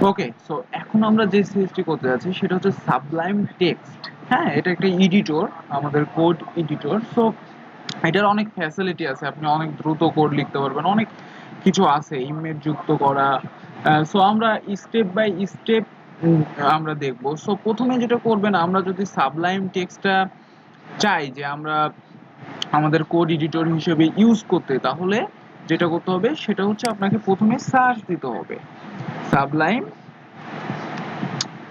ওকে, so এখন আমরা যে সিরিজটি করতে যাচ্ছি সেটা হচ্ছে সাবলাইম টেক্সট। হ্যাঁ, এটা একটা এডিটর, আমাদের কোড এডিটর। সো এটার অনেক ফ্যাসিলিটি আছে, আপনি অনেক দ্রুত কোড লিখতে পারবেন, অনেক কিছু আছে, ইমেজ যুক্ত করা। সো আমরা স্টেপ বাই স্টেপ আমরা দেখব। সো প্রথমে যেটা করবেন, আমরা যদি সাবলাইম টেক্সটটা চাই যে আমরা আমাদের কোড এডিটর হিসেবে ইউজ করতে, তাহলে যেটা করতে হবে সেটা হচ্ছে আপনাকে প্রথমে সার্চ দিতে হবে, সাবলাইম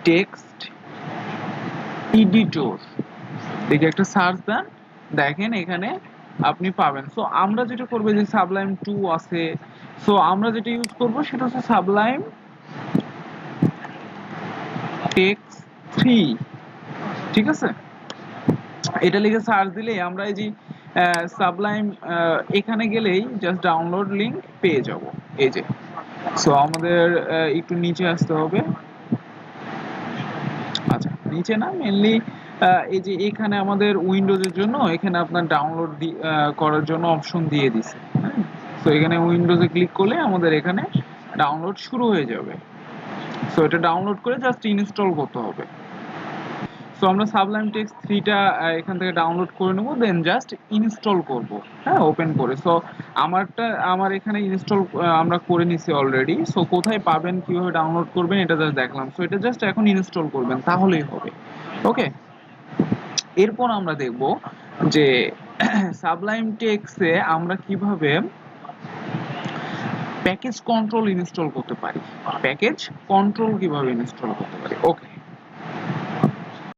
টেক্সট এডিটর দেখে একটা সার্চ দেন, দেখেন এখানে আপনি পাবেন। সো আমরা যেটা করবো যে সাবলাইম 2 আছে, সো আমরা যেটা ইউজ করব সেটা হচ্ছে সাবলাইম টেক্সট 3। ঠিক আছে, এটা লিখে সার্চ দিলেই আমরা এই যে সাবলাইম এখানে গেলেই জাস্ট ডাউনলোড লিংক পেয়ে যাব। এই যে, সো আমাদের একটু নিচে আসতে হবে। আচ্ছা, নিচে না, মেনলি এই যে এখানে আমাদের উইন্ডোজের জন্য এখানে আপনার ডাউনলোড করার জন্য অপশন দিয়ে দিছে। হ্যাঁ, সো এখানে উইন্ডোজে ক্লিক করলে আমাদের এখানে ডাউনলোড শুরু হয়ে যাবে। সো এটা ডাউনলোড করে জাস্ট ইনস্টল করতে হবে। সো আমরা সাবলাইম টেক্সট 3টা এখান থেকে ডাউনলোড করে নেব, দেন জাস্ট ইনস্টল করব। হ্যাঁ, ওপেন করে। সো আমার এখানে ইনস্টল আমরা করে নিছি অলরেডি। সো কোথায় পাবেন, কিভাবে ডাউনলোড করবেন এটা জাস্ট দেখলাম। সো এটা জাস্ট এখন ইনস্টল করবেন, তাহলেই হবে। ওকে, এরপর আমরা দেখব যে সাবলাইম টেক্সটে আমরা কিভাবে প্যাকেজ কন্ট্রোল ইনস্টল করতে পারি, প্যাকেজ কন্ট্রোল কিভাবে ইনস্টল করতে পারি। ওকে,